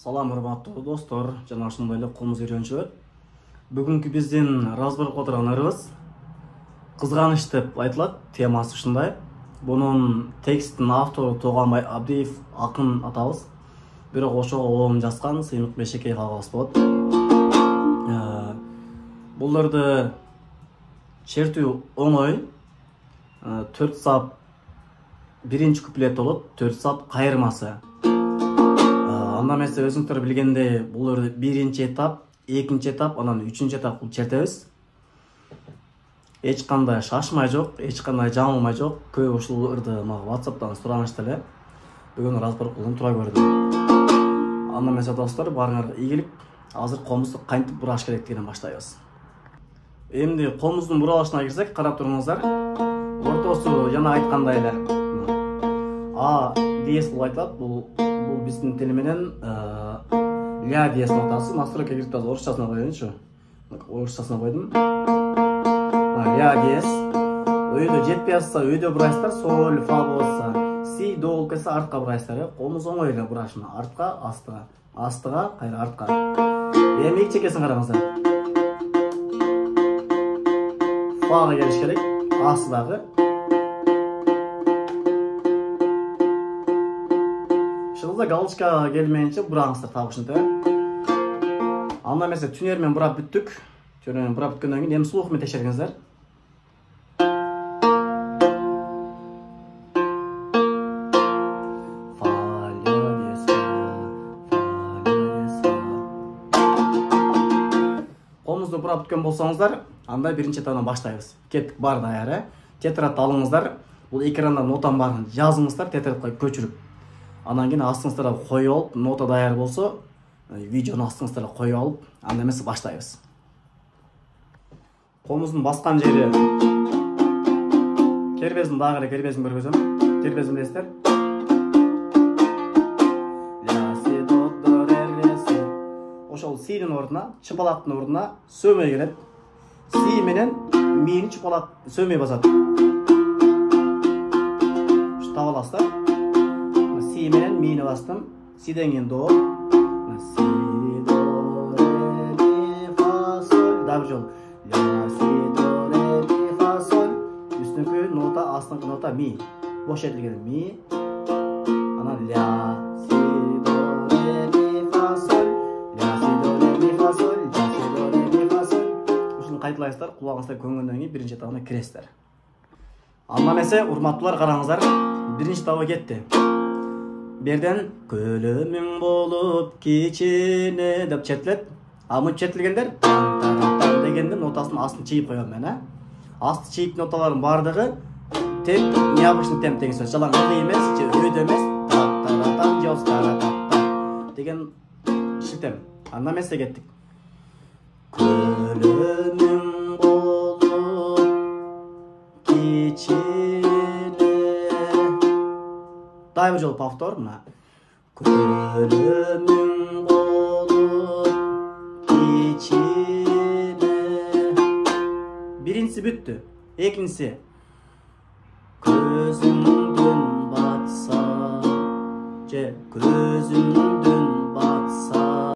Салам, урматтуу достор, жана ошондой эле комуз үйрөнчүлөр. Бүгүнкү биздин разборко отурган ырыбыз кызганыч деп айтылат, темасы ушундай. Бунун текстин автору Тоогонбай Абдиев акын атабыз. Бирок ошого оом жазган Сыймык Бешекей калгабыз болот. Буларды чертүү оңой. 4 сап биринчи куплет болот, 4 сап кайырмасы. Андан эмесе өзүңүздөр билгендей, бул биринчи этап, экинчи этап, анан үчүнчү этап кылып чертебиз. Эч кандай шашмай жок, эч кандай жаңылмай жок. Көп ушул ырды мага WhatsApp'тан суранышты эле. Бүгүн разбор кылып тура көрдүм. Андан эмесе достор, баарыңарга ийгилик. Азыр комузду кантип бураш керектигинен баштайбыз. Эмди комуздун буралышына кирсек, карап туруңуздар. Ортосу жана айткандай эле А диез болуп айтылат. Бул биздин тили менен ля диез нотасы. Настройка кирип таза орусчасына коеюнчу. Орусчасына койдум. Ля диез. Өйдө жетпей атса өйдө бурайсыздар, соль, фа болсо, си, до болуп кетсе артка бурайсыздар. Комуз оңой эле бурашына. Артка, астыга, астыга, кайра артка. Эми эки чекесин караңыздар. Фага келиш керек, асы дагы. Шылда галочка келмейинче бураңыздар так ушинтип. Анда эмесе түнөр менен бурап бүттүк. Түнөр менен бурап бүткөндөн кийин эми слух менен текшергиңиздер. Комузду бурап бүткөн болсоңуздар, анда биринчи этаптан баштайбыз. Кеттик, бар даяр. Тетрадты алыңыздар. Бул экранда нотанын баарын жазыңыздар, тетрадка көчүрүп. Андан кийин астыңыздарга коюп алып, нота даяр болсо, видеону астыңыздарга коюп алып, анда эмесе баштайбыз. Комуздун баскан жери кербездин дагы эле кербезин көргөзөм. Кербезин билесиздер. Ля си до до ре ре си. Ошол синин ордуна, чыпалактын ордуна сөмөй келет. Си менен мини чыпалак сөмөй басат. Ушта аласыздар. Си менен мини бастым. Сиден кийин до. Си до ре ми фа соль. Дагы жол. Ля си до ре ми фа соль. Үстүнкү нота, астыңкы нота ми. Бош этилген ми. Анан ля си до ре ми фа соль. Ля си до ре ми фа соль. Ля си до ре ми фа соль. Ушуну кайталайсыздар, кулагыңыздар көнгөндөн кийин биринчи этабына киресиздер. Анда эмесе, урматтуулар, караңыздар. Биринчи этабы кетти. Берден көлөмүң болуп кичине деп чертилет. Мынтип чертилгендер дегенде нотасын астын чийип коём мен, Асты чийип ноталардын бардыгы темп, необычный темп деген сөз. Жалаң эмес, же өйдө эмес, та-та-та-та, же та-та-та деген шилтем. Анда эмесе кеттик. Көлөмүң болуп кичине. Дайбы жол повтор мына. Көлөмүң болуп кичине. Биринчиси бүттү. Экинчиси көзүңдүн батса, же көзүңдүн батса.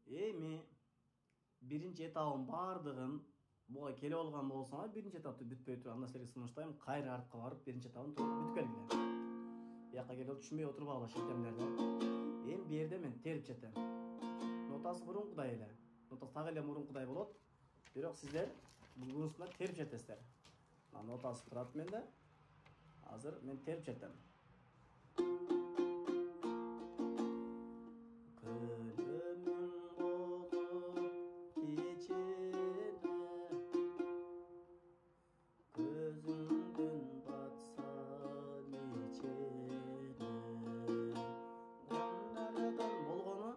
Эми биринчи этабын бардыгын буга келе алган болсоңар, биринчи этапты бүтпөй туруп анда силерге сунуштайм. Кайра артка барып биринчи этабын бүтүп келгиле. Бияка келип түшүнбөй отуруп алгыла шилтемдерди. Эми бу жерде мен терип жетем. Нотасы мурункудай эле. Нотасы так эле мурункудай болот. Бирок сиздер бугунусунда терип жетесиздер. Нотасы турат менде. Азыр мен терип жетем. Көлөмүң болуп кечене, көзүңдүн батса мечене. Болгону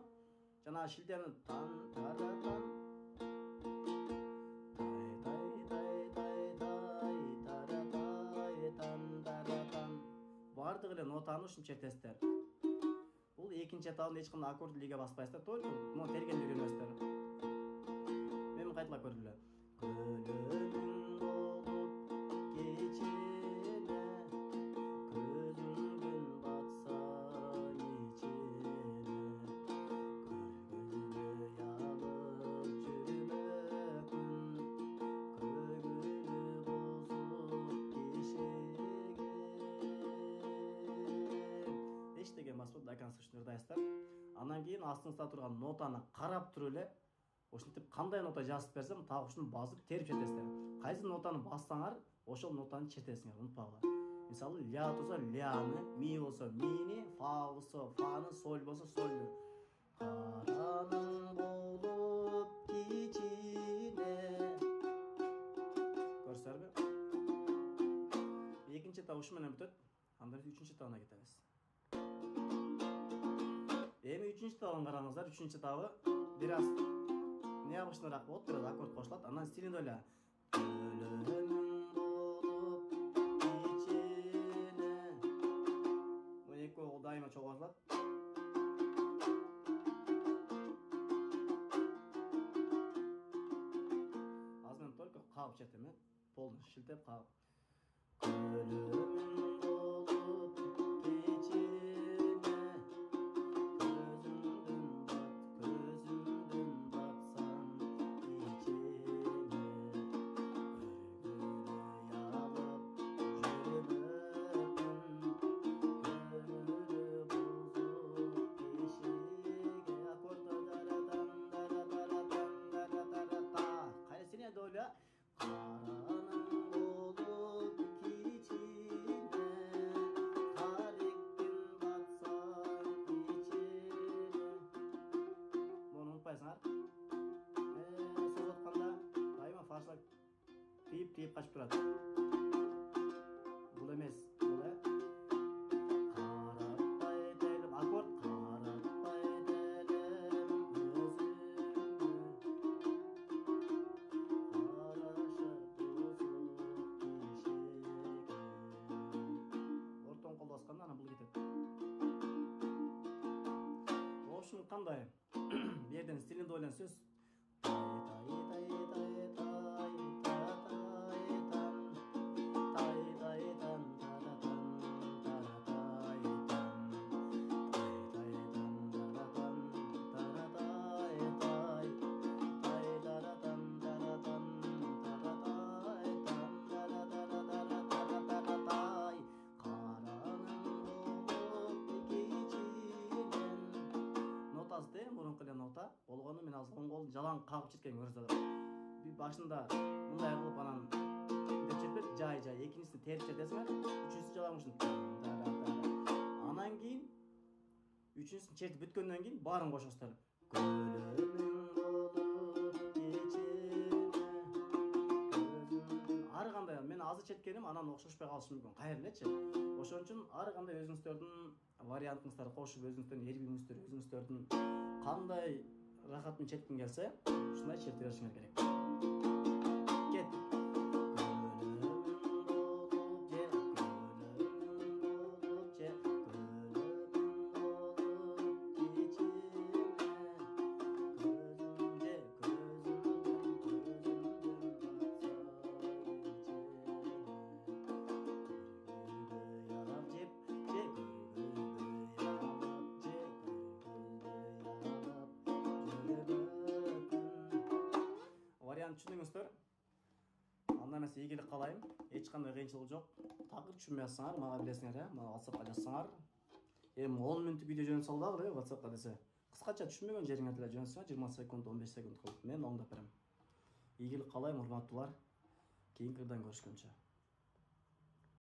жана шилтени тан таратан бардык эле нотаны ушинтип чертесиздер. Бул экинчи этабында эч кандай аккорд лиге баспайсыздар, только муну тергенди үйрөнөсүздөр. Мен кайталап көргүлө. Көлөмүң болуп кечене, көзүңдүн батса мечене, көргүлө ялып жүрмөкүн, көңүлү бузуп кишиге. Деген басып до конца ырдайсыздар. Андан кийин астыңызда турган нотаны карап туруп эле ошентип кандай нота жазып берсем, так ушуну басып терип чертесиздер. Кайсы нотаны бассаңар, ошол нотаны чертесиңер, унутпагыла. Мисалы, ля турса ляны, ми болсо мини, фа болсо фаны, соль болсо сольны. Караның болуп кичине. Көрсөңөрбү? Экинчи этап ушу менен бүтөт. Андан кийин үчүнчү этабына кетебиз. Эми үчүнчү этабын караңыздар. Үчүнчү этабы бир аз необычныйраак болот, бир аз аккорд кошулат. Андан стилинде эле көлөмүң болуп кичине. Бул экөө дайыма чогулат. Азыр мен только кагып чертем, полный шилтеп кагып. Көлөмүң болуп тип качып турат. Бул эмес, бул каратпай делим аккорд, каратпай делим өзүңдү, карашып бузуп кишиге. Ортон кол басканда анан бул кетет. Ошун кандай? Бу жерден стилинде ойлонсоз мурунку эле нота болгону мен азыр оң колду жалаң кагып четкен көрсөтөм. Bir башында мындай кылып анан деп чертпеп, жай экинчисин терип чертесиңер, үчүнчүсү жалаң ушинтип. Анан кийин үчүнчүсүн чертип бүткөндөн кийин баарын кошосуздар. Көлөмүң болуп кечене, ар кандай мен азыр четкеним анан окшошпой калышы мүмкүн. Кайра элечи. Ошон үчүн ар кандай өзүңүздөрдүн вариантыңыздарды кошуп, өзүңүздөрдүн эргиңиздер, өзүңүздөрдүн кандай рахатын четкиң келсе, ушундай черте беришиңер керек. Кет. Together. эмес ийгилик каалайм. Эч кандай кыйынчылык жок. Такыр түшүнбөй атсаңар, мага билесиңер, мага WhatsAppка жазсаңар. Эми 10 мүнөттүк видео жөнөтүп салдыбыр, WhatsAppка десе. Кыскача түшүнбөгөн жериңерди эле жөнөтсөңөр, 20 секунд, 15 секунд кылып мен оңдоп берем. Ийгилик каалайм, урматтуулар. Кийинки ырдан көрүшкөнчө.